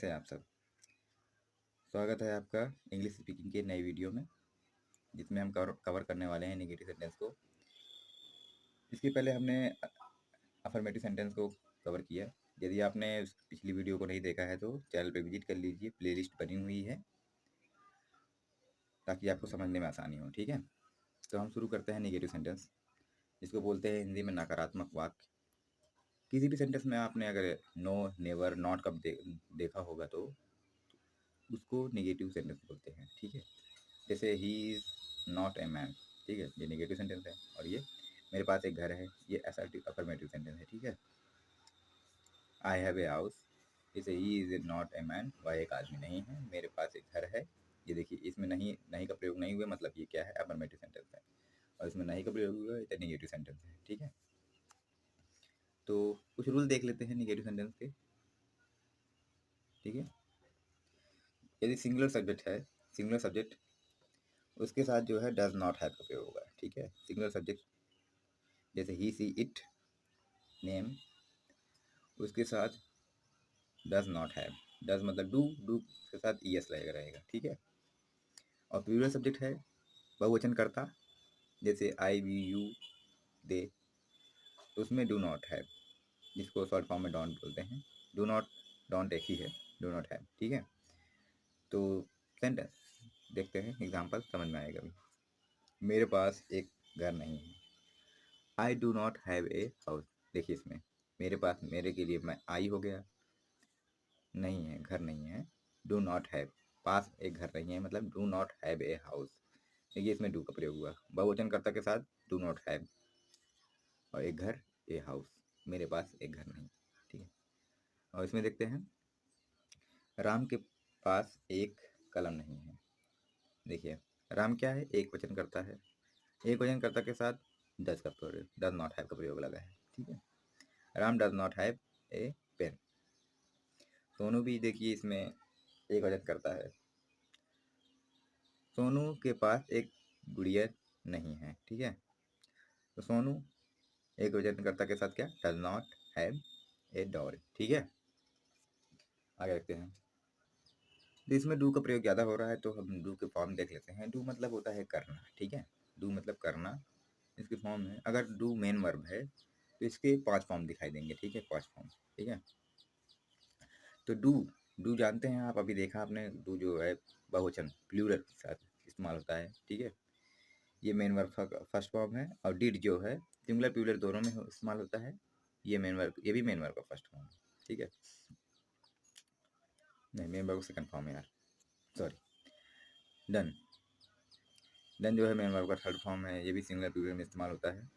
कैसे हैं आप सब। स्वागत है आपका इंग्लिश स्पीकिंग के नई वीडियो में, जिसमें हम कवर करने वाले हैं नेगेटिव सेंटेंस को। इसके पहले हमने अफर्मेटिव सेंटेंस को कवर किया। यदि आपने पिछली वीडियो को नहीं देखा है तो चैनल पे विजिट कर लीजिए, प्लेलिस्ट बनी हुई है ताकि आपको समझने में आसानी हो। ठीक है, तो हम शुरू करते हैं नेगेटिव सेंटेंस, जिसको बोलते हैं हिंदी में नकारात्मक वाक्य। किसी भी सेंटेंस में आपने अगर नो, नेवर, नॉट कब देखा होगा तो उसको नेगेटिव सेंटेंस बोलते हैं। ठीक है, जैसे he is not a man, ठीक है, ये नेगेटिव सेंटेंस है। और ये मेरे पास एक घर है, ये असर्टिव अफर्मेटिव सेंटेंस है। ठीक है, आई हैव ए हाउस, जैसे he is not a man, वह एक आदमी नहीं है, मेरे पास एक घर है। ये देखिए, इसमें नहीं नहीं का प्रयोग नहीं हुआ, मतलब ये क्या है, अफर्मेटिव सेंटेंस है। और इसमें नहीं का प्रयोग हुआ, ये नेगेटिव सेंटेंस है। ठीक है, तो कुछ रूल देख लेते हैं नेगेटिव सेंटेंस के। ठीक है, यदि सिंगुलर सब्जेक्ट है, सिंगुलर सब्जेक्ट, उसके साथ जो है डज नॉट हैव का प्रयोग होगा। ठीक है, सिंगुलर सब्जेक्ट जैसे ही, सी, इट, नेम, उसके साथ डज नॉट हैव। डज मतलब डू के साथ ईएस रहेगा। ठीक है, और प्लूरल सब्जेक्ट है, बहुवचन करता, जैसे आई, वी, यू, दे, तो उसमें डू नॉट हैव, जिसको शॉर्ट फॉर्म में डोंट बोलते हैं। डू नॉट, डोंट एक ही है, डू नॉट हैव। ठीक है, तो सेंटेंस देखते हैं, एग्जाम्पल समझ में आएगा भी। मेरे पास एक घर नहीं है, I do not have a house. देखिए इसमें मेरे पास, मेरे के लिए मैं आई हो गया, नहीं है, घर नहीं है। डू नॉट हैव, पास एक घर नहीं है, मतलब do not have a house. देखिए इसमें डू का प्रयोग हुआ, बहुवचनकर्ता के साथ डू नॉट हैव, और एक घर, ए हाउस, मेरे पास एक घर नहीं। ठीक है, और इसमें देखते हैं, राम के पास एक कलम नहीं है। देखिए राम क्या है, एक वचन करता है, एक वचन कर्ता के साथ डज का प्रयोग, डज नॉट हैव का प्रयोग लगा है। ठीक है, Ram does not have a pen. Sonu भी देखिए इसमें एक वचन करता है, सोनू के पास एक गुड़िया नहीं है। ठीक है, तो सोनू एक वचनकर्ता के साथ क्या, does not have A doll. ठीक है, आगे देखते हैं। तो इसमें डू का प्रयोग ज़्यादा हो रहा है, तो हम डू के फॉर्म देख लेते हैं। डू मतलब होता है करना। ठीक है, डू मतलब करना, इसके फॉर्म में अगर डू मेन वर्ब है तो इसके 5 फॉर्म दिखाई देंगे। ठीक है, 5 फॉर्म। ठीक है, तो डू जानते हैं आप, अभी देखा आपने, डू जो है बहुवचन प्लूरल के साथ इस्तेमाल होता है। ठीक है, ये मेन वर्ब का फर्स्ट फॉर्म है, और डिड जो है सिंगुलर प्लूरल दोनों में इस्तेमाल होता है। ये मेन वर्ब, ये भी मेन वर्ब का फर्स्ट फॉर्म है। ठीक है, नहीं, मेन वर्ब का सेकंड फॉर्म है यार, सॉरी। डन, डन जो है मेन वर्ब का थर्ड फॉर्म है, ये भी सिंगुलर प्लूरल में इस्तेमाल होता है।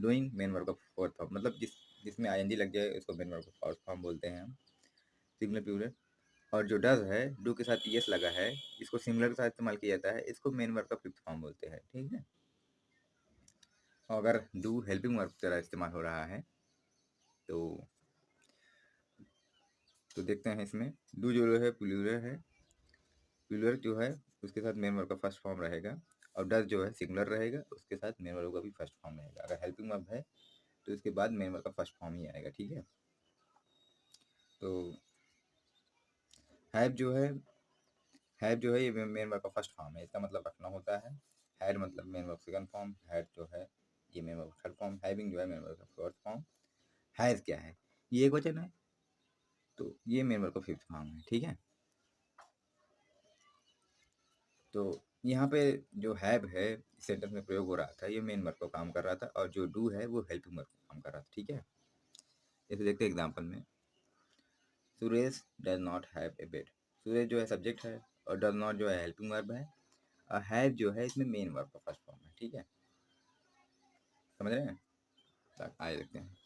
डूइंग मेन वर्ब का फोर्थ फॉर्म, मतलब जिसमें आईएनजी लग जाए उसको मेन वर्ब का फोर्थ फॉर्म बोलते हैं हम, सिंगुलर प्लूरल। और जो डज है, डू के साथ ईएस लगा है, इसको सिंगुलर के साथ इस्तेमाल किया जाता है, इसको मेन वर्ब का फिफ्थ फॉर्म बोलते हैं। ठीक है, और अगर डू हेल्पिंग वर्ब की तरह इस्तेमाल हो रहा है तो देखते हैं इसमें, डू जो है प्लूरल है, प्लूरल जो है उसके साथ मेन वर्ब का फर्स्ट फॉर्म रहेगा, और डज जो है सिंगुलर रहेगा, उसके साथ मेन वर्ब का भी फर्स्ट फॉर्म रहेगा। अगर हेल्पिंग वर्ब है तो इसके बाद मेन वर्ब का फर्स्ट फॉर्म ही आएगा। ठीक है, तो हैव जो है ये मेन वर्ब का फर्स्ट फॉर्म है, इसका मतलब रखना होता है। हैड मतलब main verb second form, had जो है ये main verb third form, having जो है मेन वर्ब का फोर्थ फॉर्म, हैज़ क्या है, ये एक वचन है, तो ये मेन वर्ब का फिफ्थ फॉर्म है। ठीक है, तो यहाँ पे जो हैव है सेंटेंस में प्रयोग हो रहा था, ये मेन वर्ब का काम कर रहा था, और जो डू है वो हेल्पिंग वर्ब का काम कर रहा था। ठीक है, जैसे देखते हैं एग्जाम्पल में, Suresh does not have A bed. Suresh जो है सब्जेक्ट है, और डज नॉट जो है हेल्पिंग वर्ब है, और हैव जो है इसमें मेन वर्ब का फर्स्ट फॉर्म है। ठीक है, समझ रहे हैं, आगे देखते हैं।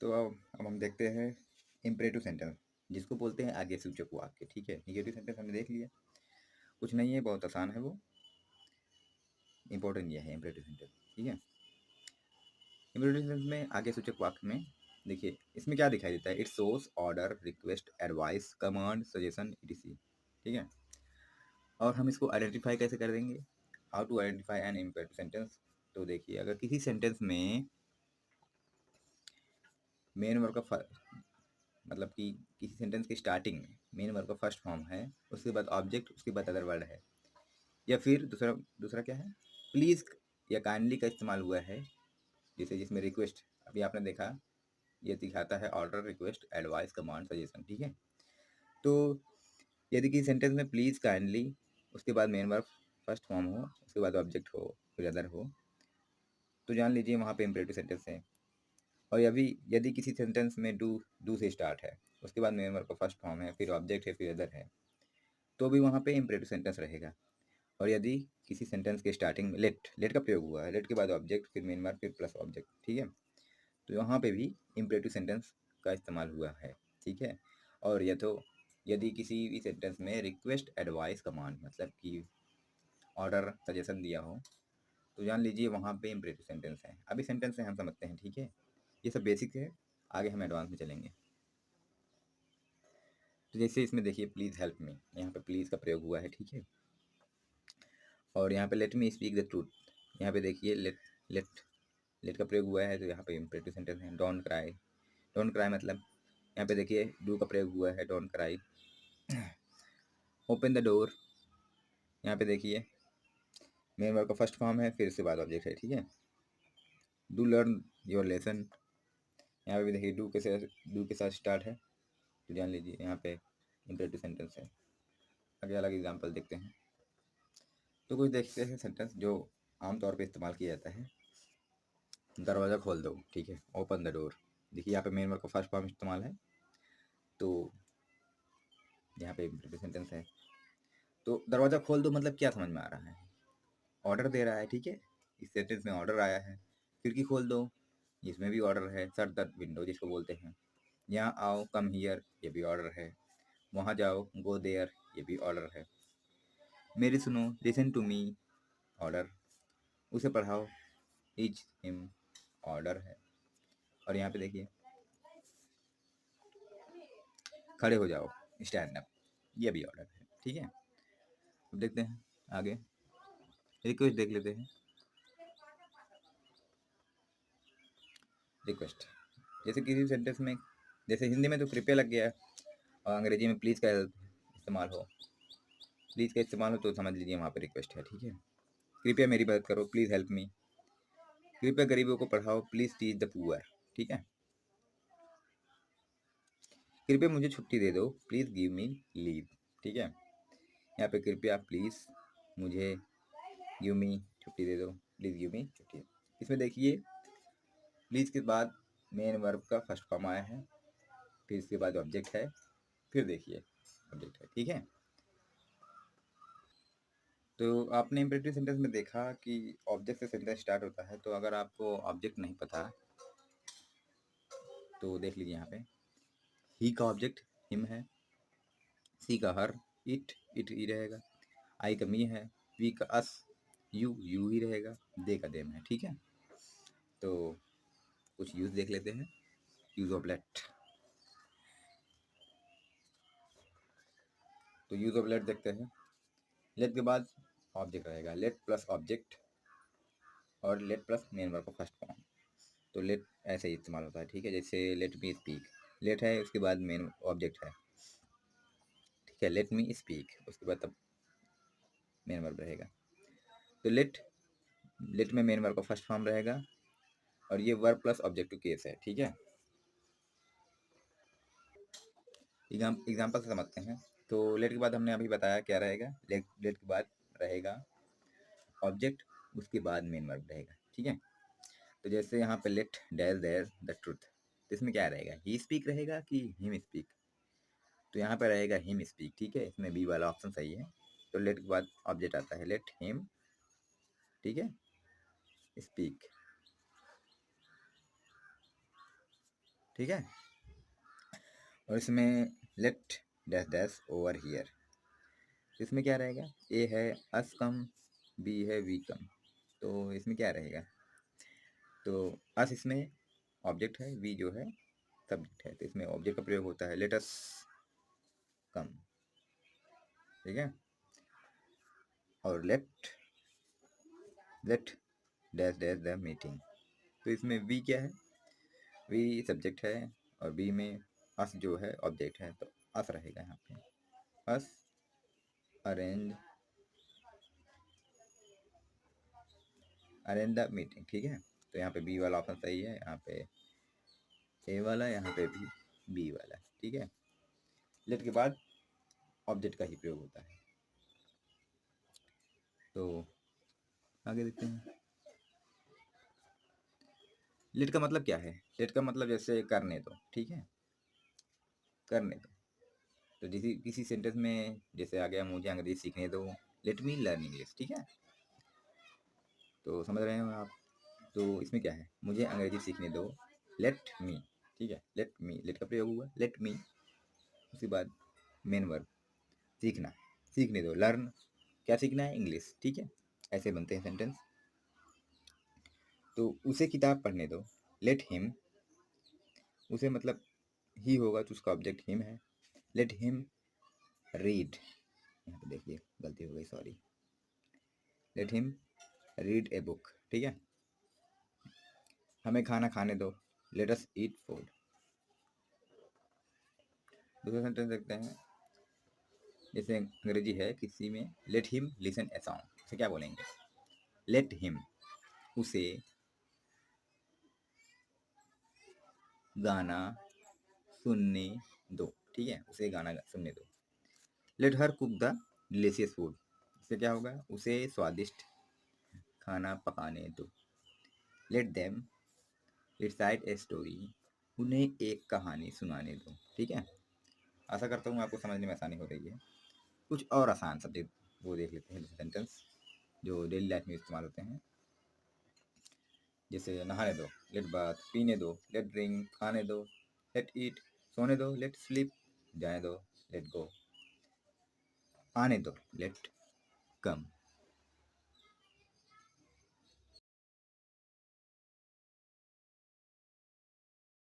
तो अब हम देखते हैं इम्परेटिव सेंटेंस, जिसको बोलते हैं आगे सूचक वाक्य। ठीक है, निगेटिव सेंटेंस हमने देख लिया, कुछ नहीं है, बहुत आसान है वो, इंपॉर्टेंट ये है इम्परेटिव सेंटेंस। ठीक है, इम्परेटिव सेंटेंस में आगे सूचक वाक्य में देखिए इसमें क्या दिखाई देता है, it shows order, request, advice, command, suggestion, etc। ठीक है, और हम इसको आइडेंटिफाई कैसे कर देंगे, how to identify an imperative sentence. तो देखिए, अगर किसी सेंटेंस में मेन वर्ब का मतलब कि किसी सेंटेंस की स्टार्टिंग में मेन वर्ब का फर्स्ट फॉर्म है, उसके बाद ऑब्जेक्ट, उसके बाद अदर वर्ड है, या फिर दूसरा दूसरा क्या है, प्लीज़ या काइंडली का इस्तेमाल हुआ है, जैसे जिसमें रिक्वेस्ट अभी आपने देखा, ये दिखाता है order, request, advice, command, suggestion, ठीक है। तो यदि किसी सेंटेंस में प्लीज़, काइंडली, उसके बाद मेन वर्ब फर्स्ट फॉर्म हो, उसके बाद ऑब्जेक्ट हो, फिर अदर हो, तो जान लीजिए वहाँ पे इम्परेटिव सेंटेंस है। और यदि किसी सेंटेंस में डू से स्टार्ट है, उसके बाद मेन वर्ब का फर्स्ट फॉर्म है, फिर ऑब्जेक्ट है, फिर अदर है, तो भी वहाँ पे इम्परेटिव सेंटेंस रहेगा। और यदि किसी सेंटेंस के स्टार्टिंग में लेट का प्रयोग हुआ है, लेट के बाद ऑब्जेक्ट, फिर मेन वर्ब, फिर प्लस ऑब्जेक्ट, ठीक है, तो यहाँ पे भी इम्परेटिव सेंटेंस का इस्तेमाल हुआ है, ठीक है। और यदि किसी भी सेंटेंस में रिक्वेस्ट, एडवाइस, कमांड मतलब कि ऑर्डर, सजेशन दिया हो, तो जान लीजिए वहाँ पे इम्परेटिव सेंटेंस है। अभी सेंटेंस से हम समझते हैं, ठीक है। ये सब बेसिक है, आगे हम एडवांस में चलेंगे। तो जैसे इसमें देखिए प्लीज़ हेल्प मी, यहाँ पे प्लीज़ का प्रयोग हुआ है, ठीक है। और यहाँ पे let me speak the truth, यहाँ पे देखिए लेट लेट का प्रयोग हुआ है, तो यहाँ पे इम्परेटिव सेंटेंस है। डोंट क्राई मतलब यहाँ पे देखिए डू का प्रयोग हुआ है, don't cry. Open the door, यहाँ पे देखिए मेन वर्ब का फर्स्ट फॉर्म है, फिर उसके बाद ऑब्जेक्ट है, ठीक है। डू लर्न योर लेसन, यहाँ पे भी देखिए डू के साथ स्टार्ट है, तो जान लीजिए यहाँ पे इम्परेटिव सेंटेंस है। आगे अलग एग्जांपल देखते हैं। तो कुछ देखते हैं सेंटेंस जो आमतौर पे इस्तेमाल किया जाता है। दरवाज़ा खोल दो, ठीक है, ओपन द डोर। देखिए यहाँ पे मेन वर्ब का फर्स्ट फॉर्म इस्तेमाल है, तो यहाँ पे इम्परेटिव सेंटेंस है। तो दरवाज़ा खोल दो मतलब क्या समझ में आ रहा है, ऑर्डर दे रहा है, ठीक है। इस सेंटेंस में ऑर्डर आया है। खिड़की खोल दो, इसमें भी ऑर्डर है। शट द विंडो जिसको बोलते हैं। यहाँ आओ, कम हियर, ये भी ऑर्डर है। वहाँ जाओ, गो देयर, ये भी ऑर्डर है। मेरी सुनो, लिसन टू मी, ऑर्डर। उसे पढ़ाओ, टीच हिम, ऑर्डर है। और यहाँ पे देखिए खड़े हो जाओ, स्टैंड अप, ये भी ऑर्डर है, ठीक है। अब देखते हैं आगे, रिक्वेस्ट देख लेते हैं। रिक्वेस्ट जैसे किसी सेंटेंस में, जैसे हिंदी में तो कृपया लग गया है, और अंग्रेजी में प्लीज़ का इस्तेमाल हो तो समझ लीजिए वहाँ पे रिक्वेस्ट है, ठीक है। कृपया मेरी मदद करो, प्लीज़ हेल्प मी। कृपया गरीबों को पढ़ाओ, प्लीज़ टीच द पुअर, ठीक है। कृपया मुझे छुट्टी दे दो, प्लीज़ गिव मी लीव, ठीक है। यहाँ पे कृपया, प्लीज़, मुझे, गिव मी, छुट्टी दे दो, प्लीज़ गिव मी छुट्टी। इसमें देखिए प्लीज़ के बाद मेन वर्ब का फर्स्ट फॉर्म आया है, फिर इसके बाद ऑब्जेक्ट है, फिर देखिए ऑब्जेक्ट है, ठीक है। तो आपने इम्परेटिव सेंटेंस में देखा कि ऑब्जेक्ट से सेंटेंस स्टार्ट होता है, तो अगर आपको ऑब्जेक्ट नहीं पता तो देख लीजिए यहाँ पे ही का ऑब्जेक्ट हिम है, सी का हर, इट ही रहेगा, आई का मी है, वी का अस, यू ही रहेगा, दे का देम है, ठीक है। तो कुछ यूज देख लेते हैं। यूज ऑफ लेट, तो यूज ऑफ लेट देखते हैं। लेट के बाद ऑब्जेक्ट रहेगा, लेट प्लस ऑब्जेक्ट, और लेट प्लस मेन वर्ब का फर्स्ट फॉर्म। तो लेट ऐसे ही इस्तेमाल होता है, ठीक है। जैसे लेट मी स्पीक, लेट है उसके बाद मेन ऑब्जेक्ट है, ठीक है। लेट मी स्पीक उसके बाद तब मेन वर्ब रहेगा। तो लेट में मेन वर्ब का फर्स्ट फॉर्म रहेगा, और ये वर्ब प्लस ऑब्जेक्टिव केस है, ठीक है। एग्जाम्पल से समझते हैं। तो लेट के बाद हमने अभी बताया क्या रहेगा, लेट के बाद रहेगा ऑब्जेक्ट, उसके बाद मेन वर्ब रहेगा, ठीक है। तो जैसे यहाँ पे let dash dash the truth, तो इसमें क्या रहेगा, ही स्पीक रहेगा कि हिम स्पीक, तो यहाँ पे रहेगा हिम स्पीक, ठीक है। इसमें बी वाला ऑप्शन सही है। तो लेट के बाद ऑब्जेक्ट आता है, लेट हिम, ठीक है, स्पीक, ठीक है। और इसमें let dash dash over here, इसमें क्या रहेगा, ए है अस कम, बी है वी कम, तो इसमें क्या रहेगा, तो अस इसमें ऑब्जेक्ट है, वी जो है सब्जेक्ट है, तो इसमें ऑब्जेक्ट का प्रयोग होता है, लेट अस कम, ठीक है। और let dash dash the meeting, तो इसमें वी क्या है, वी सब्जेक्ट है, और बी में अस जो है ऑब्जेक्ट है, तो अस रहेगा यहाँ पे। अस अरेंज द मीटिंग, ठीक है। तो यहाँ पे बी वाला ऑप्शन सही है, यहाँ पे ए वाला, यहाँ पे भी बी वाला, ठीक है। लेट के बाद ऑब्जेक्ट का ही प्रयोग होता है। तो आगे देखते हैं। लेट का मतलब क्या है? लेट का मतलब जैसे करने दो, ठीक है, करने दो। तो किसी सेंटेंस में जैसे आ गया मुझे अंग्रेजी सीखने दो, लेट मी लर्न इंग्लिश, ठीक है। तो समझ रहे हो आप? तो इसमें क्या है, मुझे अंग्रेजी सीखने दो, लेट मी, ठीक है, लेट मी, लेट का प्रयोग हुआ, लेट मी। उसके बाद मेन वर्ब सीखना, सीखने दो, लर्न, क्या सीखना है? इंग्लिश, ठीक है। ऐसे बनते हैं सेंटेंस। तो उसे किताब पढ़ने दो, लेट हिम, उसे मतलब ही होगा तो उसका ऑब्जेक्ट हिम है। लेट हिम रीड, यहाँ पे देखिए गलती हो गई, sorry. Let him read a book, ठीक है। हमें खाना खाने दो, लेट अस ईट फूड। दूसरा सेंटेंस देखते हैं। जैसे अंग्रेजी है किसी में, let him listen a song, उसे क्या बोलेंगे? लेट हिम, उसे गाना सुनने दो, ठीक है, उसे गाना सुनने दो। Let her cook the delicious food, इससे क्या होगा? उसे स्वादिष्ट खाना पकाने दो। Let them recite a story, उन्हें एक कहानी सुनाने दो, ठीक है। आशा करता हूँ आपको समझने में आसानी हो रही है। कुछ और आसान सब्जेक्ट वो देख लेते हैं सेंटेंस जो डेली लाइफ में इस्तेमाल होते हैं। जैसे नहाने दो, लेट बाथ, पीने दो, लेट ड्रिंक, खाने दो, लेट ईट, सोने दो, लेट स्लीप, जाने दो, लेट गो, आने दो, लेट कम।